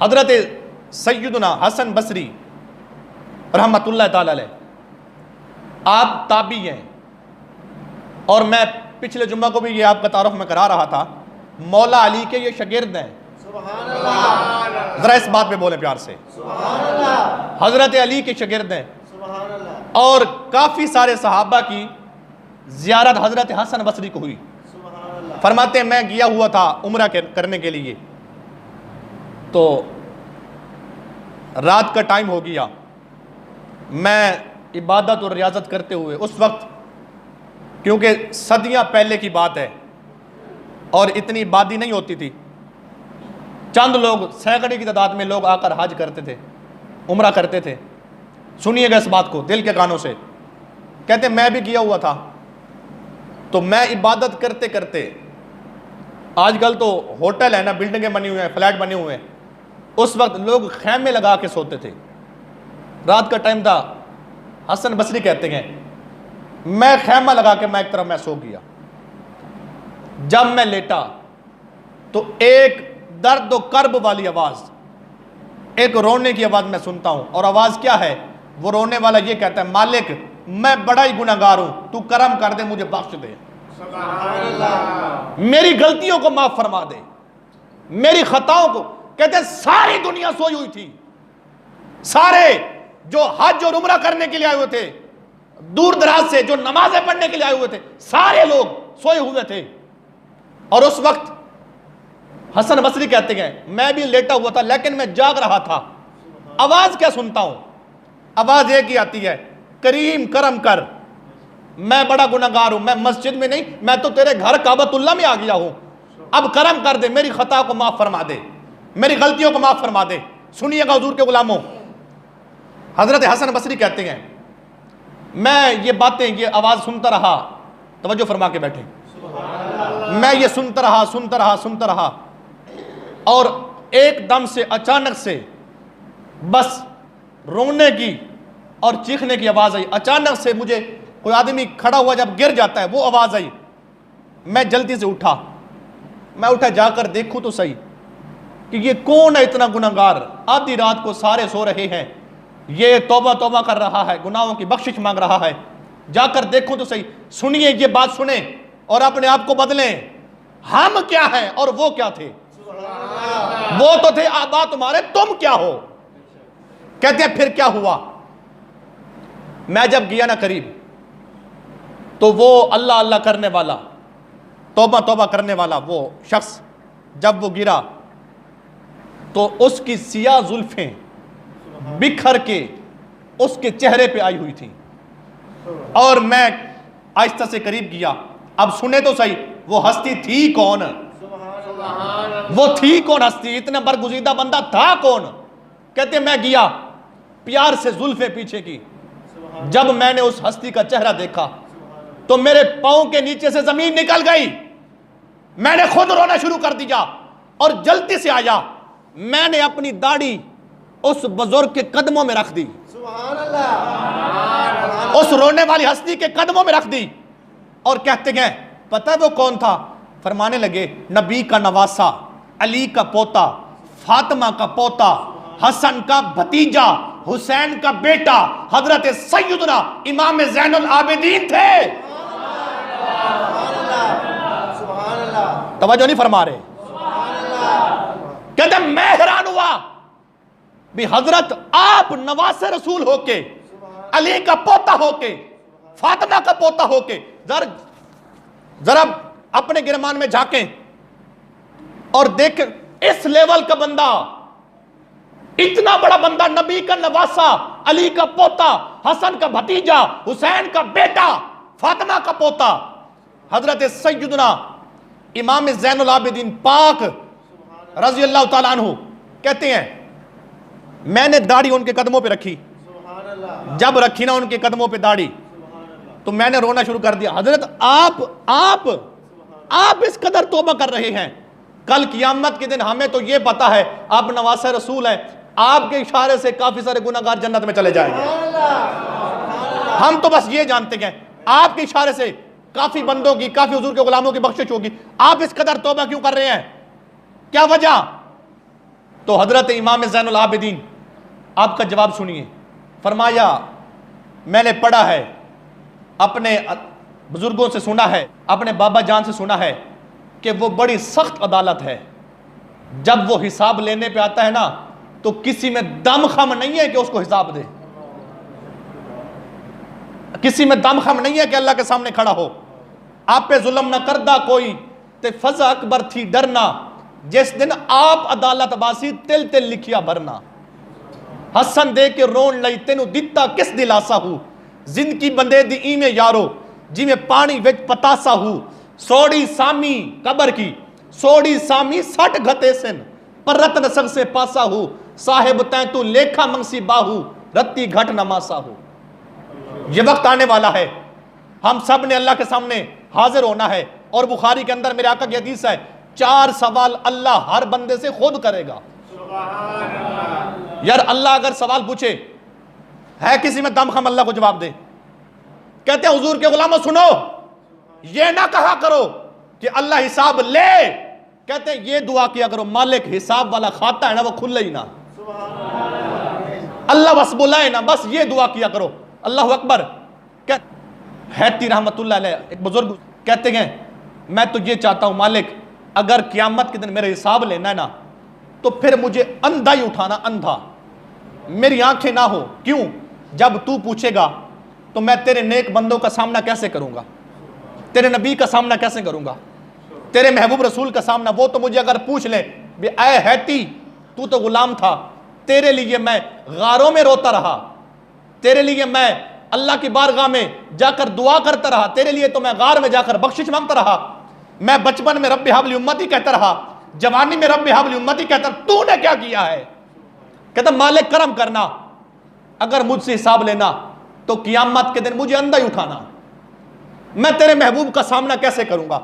हजरत सैयदना हसन बसरी रहमतुल्लाह ताला अलैह, आप ताबी हैं, और मैं पिछले जुम्मा को भी ये आपका तारुफ में करा रहा था, मौला अली के ये शागिर्द हैं। जरा इस बात पे बोले प्यार से, हजरत अली के शागिर्द हैं, और काफी सारे सहाबा की जियारत हजरत हसन बसरी को हुई। फरमाते हैं मैं गया हुआ था उम्रा करने के लिए, तो रात का टाइम हो गया, मैं इबादत और रियाजत करते हुए, उस वक्त क्योंकि सदियां पहले की बात है और इतनी आबादी नहीं होती थी, चंद लोग, सैकड़े की तादाद में लोग आकर हज करते थे, उम्रा करते थे। सुनिएगा इस बात को दिल के कानों से। कहते मैं भी गया हुआ था, तो मैं इबादत करते करते, आजकल तो होटल है ना, बिल्डिंगें बनी हुई हैं, फ्लैट बने हुए हैं, उस वक्त लोग खैमे लगा के सोते थे। रात का टाइम था, हसन बसरी कहते हैं मैं खैमा लगा के मैं एक तरफ मैं सो गया। जब मैं लेटा तो एक दर्द और कर्ब वाली आवाज, एक रोने की आवाज मैं सुनता हूं, और आवाज क्या है? वो रोने वाला ये कहता है मालिक मैं बड़ा ही गुनाहगार हूं, तू करम कर दे, मुझे बख्श दे, मेरी गलतियों को माफ फरमा दे, मेरी खताओं को। कहते सारी दुनिया सोई हुई थी, सारे जो हज और उम्रा करने के लिए आए हुए थे, दूर दराज से जो नमाजें पढ़ने के लिए आए हुए थे, सारे लोग सोए हुए थे। और उस वक्त हसन बसरी कहते हैं मैं भी लेटा हुआ था, लेकिन मैं जाग रहा था। आवाज क्या सुनता हूं? आवाज एक ही आती है, करीम करम कर, मैं बड़ा गुनाहगार हूं, मैं मस्जिद में नहीं, मैं तो तेरे घर काबतुल्लाह में आ गया हूं, अब करम कर दे, मेरी खता को माफ फरमा दे, मेरी गलतियों को माफ फरमा दे। सुनिएगा हुजूर के गुलामों, हजरत हसन बसरी कहते हैं मैं ये बातें, ये आवाज सुनता रहा, तवज्जो फरमा के बैठे, मैं ये सुनता रहा, और एकदम से अचानक से बस रोने की और चीखने की आवाज आई। अचानक से मुझे कोई आदमी खड़ा हुआ जब गिर जाता है, वो आवाज आई। मैं जल्दी से उठा, मैं उठा जाकर देखूं तो सही कि ये कौन है इतना गुनाहगार, आधी रात को सारे सो रहे हैं, ये तौबा तौबा कर रहा है, गुनाहों की बख्शिश मांग रहा है। जाकर देखूं तो सही। सुनिए, ये बात सुने और अपने आप को बदलें। हम क्या हैं और वो क्या थे? वो तो थे आबा तुम्हारे, तुम क्या हो? कहते हैं फिर क्या हुआ? मैं जब गया ना करीब, तो वो अल्लाह अल्लाह करने वाला, तौबा तौबा करने वाला वो शख्स जब वो गिरा, तो उसकी सियाह जुल्फें बिखर के उसके चेहरे पे आई हुई थी, और मैं आहिस्ता से करीब गया। अब सुने तो सही, वो हस्ती थी कौन? वो थी कौन हस्ती? इतना बरगुजीदा बंदा था कौन? कहते मैं गया, प्यार से जुल्फे पीछे की, जब मैंने उस हस्ती का चेहरा देखा तो मेरे पांव के नीचे से जमीन निकल गई, मैंने खुद रोना शुरू कर दिया, और जल्दी से आया, मैंने अपनी दाढ़ी उस बुजुर्ग के कदमों में रख दी, उस रोने वाली हस्ती के कदमों में रख दी, और कहते हैं पता है वो कौन था? फरमाने लगे नबी का नवासा, अली का पोता, फातिमा का पोता, हसन का भतीजा, हुसैन का बेटा, हजरत सैयदना इमाम ज़ैनुल आबिदीन थे। तवज्जो नहीं फरमा रहे। कहते मैं हैरान हुआ भी हजरत आप नवासे रसूल होके, अली का पोता होके, फातिमा का पोता होके, जरा अपने गिरमान में झांकें और देख, इस लेवल का बंदा, इतना बड़ा बंदा, नबी का नवासा, अली का पोता, हसन का भतीजा, हुसैन का बेटा, फातिमा का पोता, हजरत सैयदना इमाम ज़ैनुल आबिदीन पाक रज़ी अल्लाह ताला अन्हु कहते हैं मैंने दाढ़ी उनके कदमों पे रखी। जब रखी ना उनके कदमों पे दाढ़ी, तो मैंने रोना शुरू कर दिया। हजरत आप इस कदर तौबा कर रहे हैं, कल कियामत के दिन हमें तो ये पता है आप नवासे रसूल हैं, आपके इशारे से काफी सारे गुनाहगार जन्नत में चले जाएंगे। हम तो बस ये जानते हैं आपके इशारे से काफी बंदों की, काफी हुजूर के गुलामों की बख्शिश होगी। आप इस कदर तौबा क्यों कर रहे हैं? क्या वजह? तो हजरत इमाम ज़ैनुल आबिदीन आपका जवाब सुनिए। फरमाया, मैंने पढ़ा है, अपने बुजुर्गों से सुना है, अपने बाबा जान से सुना है कि वो बड़ी सख्त अदालत है। जब वो हिसाब लेने पे आता है ना, तो किसी में दम खम नहीं है कि उसको हिसाब दे, किसी में दम खम नहीं है कि अल्लाह के सामने खड़ा हो। आप पे जुल्म न करदा कोई ते फजा अकबर थी डरना, जिस दिन आप अदालत बासी तिल तिल लिखिया भरना। हसन दे के रोन लई तेनू दिता किस दिलासा हूं, जिंदगी बंदे दी इवें यारो जिवें पानी विच पतासा हूं। सोड़ी सामी कबर की, सोड़ी सामी 60 घते सिन, पर रत्न सग से पासा हूं। साहेब तै तू लेखा मंगसी बाहू, रत्ती घट नमासा हूं। ये वक्त आने वाला है, हम सब ने अल्लाह के सामने हाजिर होना है। और बुखारी के अंदर मेरे आका की हदीस है, 4 सवाल अल्लाह हर बंदे से खुद करेगा। यार अल्लाह अगर सवाल पूछे, है किसी में दम खम, अल्लाह को जवाब दे। कहते हैं हुजूर के गुलामों सुनो, ये ना कहा करो कि अल्लाह हिसाब ले, कहते हैं ये दुआ किया करो, मालिक हिसाब वाला खाता है ना वो खुले ही ना, अल्लाह बस बुलाए ना, बस ये दुआ किया करो। अल्लाह अकबर। हैती रहमतुल्लाह अलैह एक बुजुर्ग कहते हैं, मैं तो ये चाहता हूं मालिक, अगर क़यामत के दिन मेरा हिसाब लेना है ना, तो फिर मुझे अंधा ही उठाना, अंधा, मेरी आंखें ना हो। क्यों? जब तू पूछेगा तो मैं तेरे नेक बंदों का सामना कैसे करूंगा, तेरे नबी का सामना कैसे करूंगा, तेरे महबूब रसूल का सामना। वो तो मुझे अगर पूछ ले, ऐ हैती तू तो गुलाम था, तेरे लिए मैं गारों में रोता रहा, तेरे लिए मैं अल्लाह की बारगाह में जाकर दुआ करता रहा, तेरे लिए तो मैं गार में जाकर बख्शिश मांगता रहा, मैं बचपन में रब्बी हाबली उम्मती कहता रहा, जवानी में रब्बी हाबली उम्मती कहता, तूने क्या किया है? कहता मालिक करम करना, अगर मुझसे हिसाब लेना तो क़यामत के दिन मुझे अंधा ही उठाना, मैं तेरे महबूब का सामना कैसे करूंगा।